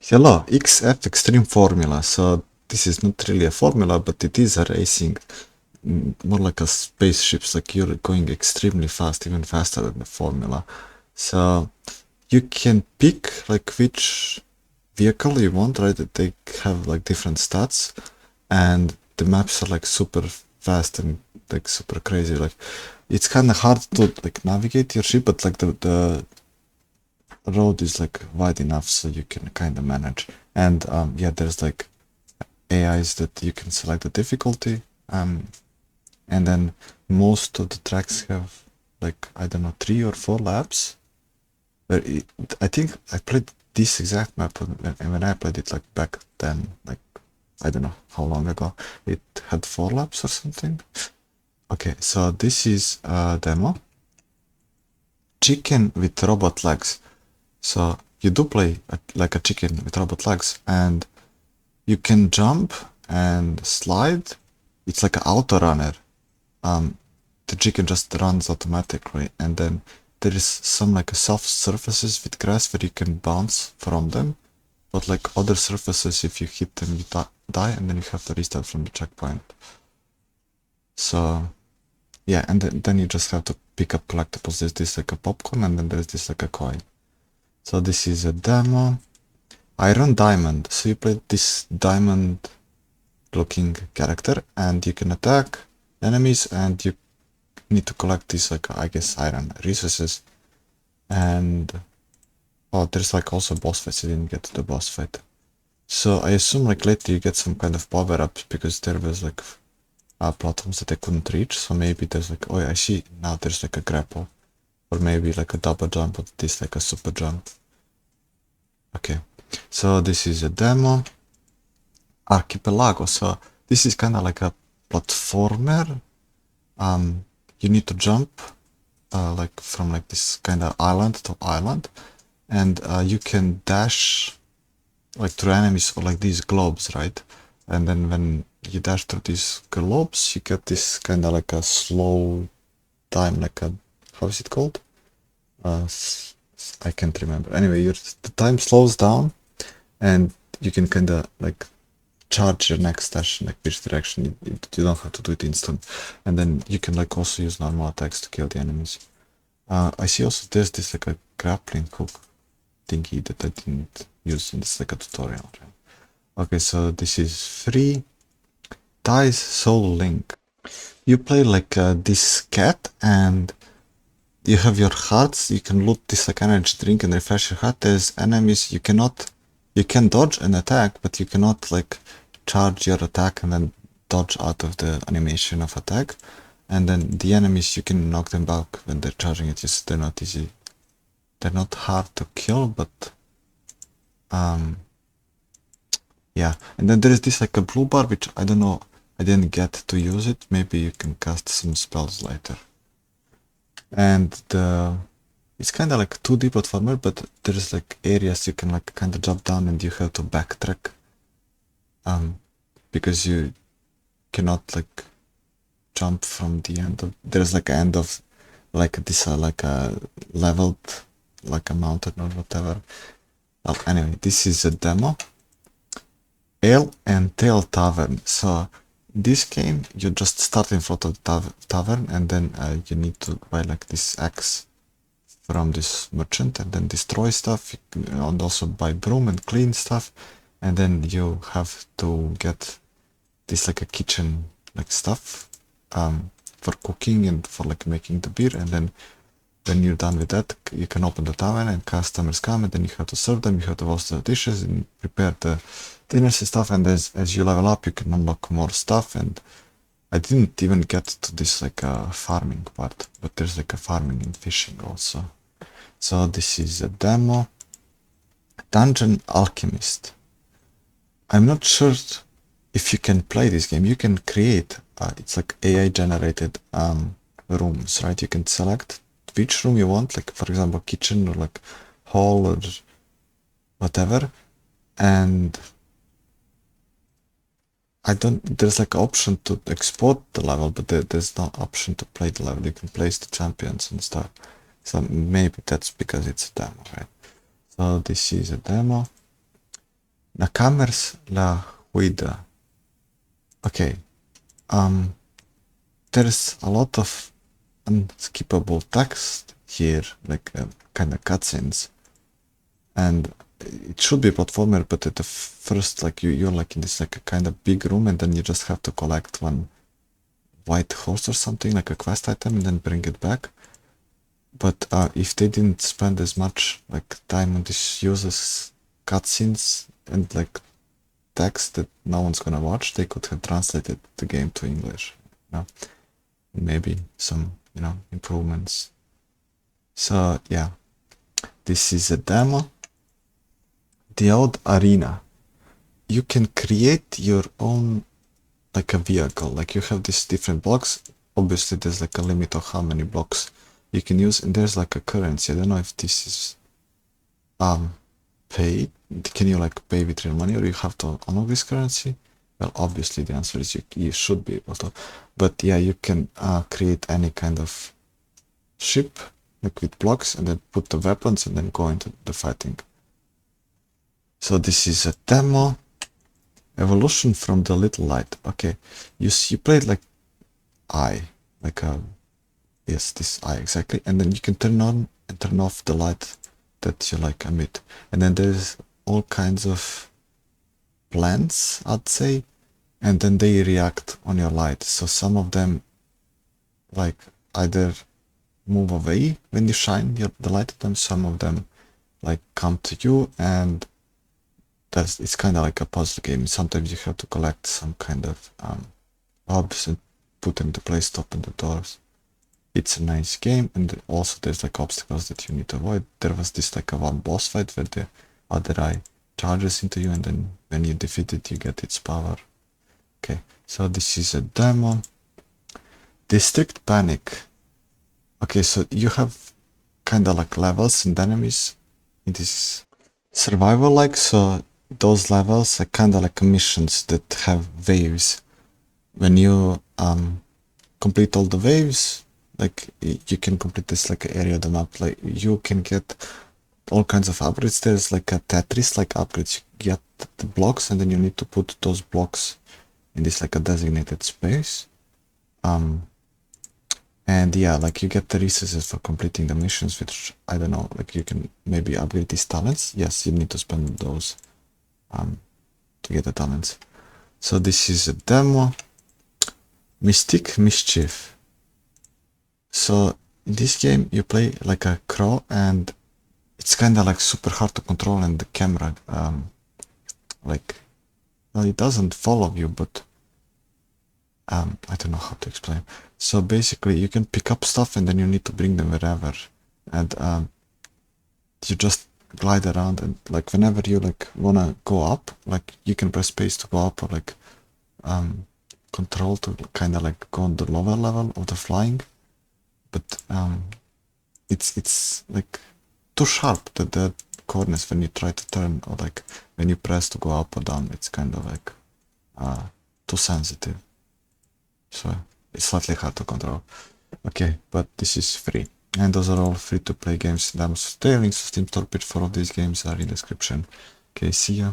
Hello, XF Extreme Formula. So this is not really a formula, but it is a racing, more like a spaceships, like you're going extremely fast, even faster than the formula. So you can pick like which vehicle you want, right? They have like different stats, and the maps are like super fast and like super crazy. Like it's kind of hard to like navigate your ship, but like the road is like wide enough so you can kind of manage. And yeah, there's like AIs that you can select the difficulty, and then most of the tracks have like, I don't know, 3 or 4 laps. But I think I played this exact map when I played it like back then, like I don't know how long ago. It had 4 laps or something. Okay, so this is a demo. Chicken with robot legs. So you do play like a chicken with robot legs, and you can jump and slide. It's like an auto runner. The chicken just runs automatically, and then there is some like soft surfaces with grass where you can bounce from them. But like other surfaces, if you hit them, you die, and then you have to restart from the checkpoint. So yeah, and then you just have to pick up collectibles. There's this like a popcorn, and then there's this like a coin. So this is a demo. Iron Diamond. So you play this diamond looking character, and you can attack enemies, and you need to collect these like, I guess, iron resources. And oh, there's like also boss fights. I didn't get to the boss fight. So I assume like later you get some kind of power ups, because there was like platforms that I couldn't reach. So maybe there's like, oh yeah, I see now there's like a grapple, or maybe like a double jump, or this like a super jump. Okay, so this is a demo. Archipelago. So this is kind of like a platformer. You need to jump like from like this kind of island to island, and you can dash like through enemies or like these globes, right? And then when you dash through these globes, you get this kind of like a slow time, like a, how is it called? I can't remember. Anyway, the time slows down, and you can kind of like charge your next dash in like which direction. You don't have to do it instant, and then you can like also use normal attacks to kill the enemies. I see also there's this like a grappling hook thingy that I didn't use in this like a tutorial. Okay, so this is free. Dice Soul Link. You play like this cat, and you have your hearts. You can loot this like energy drink and refresh your heart. There's enemies you can dodge and attack, but you cannot like charge your attack and then dodge out of the animation of attack. And then the enemies, you can knock them back when they're charging it. Just they're not easy. They're not hard to kill, but yeah. And then there is this like a blue bar, which I don't know. I didn't get to use it. Maybe you can cast some spells later. And it's kind of like 2D platformer, but there's like areas you can like kind of jump down, and you have to backtrack, because you cannot like jump from the end of, there's like an end of like this like a leveled like a mountain or whatever. Well, anyway, this is a demo. Ale and Tale Tavern. So this game, you just start in front of the tavern, and then you need to buy like this axe from this merchant, and then destroy stuff, and also buy broom and clean stuff, and then you have to get this like a kitchen like stuff for cooking and for like making the beer. And then when you're done with that, you can open the tavern and customers come, and then you have to serve them. You have to wash the dishes and prepare the dinners and stuff. And as you level up, you can unlock more stuff. And I didn't even get to this like farming part, but there's like a farming and fishing also. So this is a demo. Dungeon Alchemist. I'm not sure if you can play this game. You can create, it's like AI generated rooms, right? You can select which room you want, like for example kitchen or like hall or whatever. And there's like option to export the level, but there's no option to play the level. You can place the champions and stuff. So maybe that's because it's a demo, right? So this is a demo. Nakamers la huida. Okay. There's a lot of unskippable text here, like kind of cutscenes, and it should be a platformer, but at the first, like you're like in this like a kind of big room, and then you just have to collect one white horse or something, like a quest item, and then bring it back. But if they didn't spend as much like time on this uses cutscenes and like text that no one's gonna watch, they could have translated the game to English. You know? Maybe some, you know, improvements. So yeah, this is a demo. Diode Arena. You can create your own like a vehicle. Like you have these different blocks. Obviously there's like a limit of how many blocks you can use, and there's like a currency. I don't know if this is paid. Can you like pay with real money, or you have to unlock this currency? Well, obviously the answer is you should be able to. But yeah, you can create any kind of ship like with blocks, and then put the weapons and then go into the fighting. So this is a demo. Evolution from the little light. Okay, you played like eye, like a yes, this eye exactly, and then you can turn on and turn off the light that you like emit, and then there's all kinds of plants, I'd say, and then they react on your light. So some of them like either move away when you shine the light at them, some of them like come to you, and it's kind of like a puzzle game. Sometimes you have to collect some kind of orbs and put them into place to open the doors. It's a nice game, and also there's like obstacles that you need to avoid. There was this like a one boss fight where the other eye charges into you, and then when you defeat it, you get its power. Okay, so this is a demo. District Panic. Okay, so you have kind of like levels and enemies in this survival like, so those levels are kind of like missions that have waves. When you complete all the waves, like you can complete this like area of the map, like you can get all kinds of upgrades. There's like a Tetris like upgrades. You get the blocks, and then you need to put those blocks in this like a designated space. And yeah, like you get the resources for completing the missions, which I don't know, like you can maybe upgrade these talents. Yes, you need to spend those to get the talents. So this is a demo. Mischief. So in this game you play like a crow, and it's kind of like super hard to control, and the camera like, well, it doesn't follow you, but I don't know how to explain. So basically you can pick up stuff, and then you need to bring them wherever, and you just glide around, and like whenever you like wanna go up, like you can press space to go up, or like control to kind of like go on the lower level of the flying. But it's like too sharp, that the corners when you try to turn, or like when you press to go up or down, it's kind of like too sensitive, so it's slightly hard to control. Okay, but this is free, and those are all free to play games. The links to Steam Store page for all these games are in the description. Okay, see ya.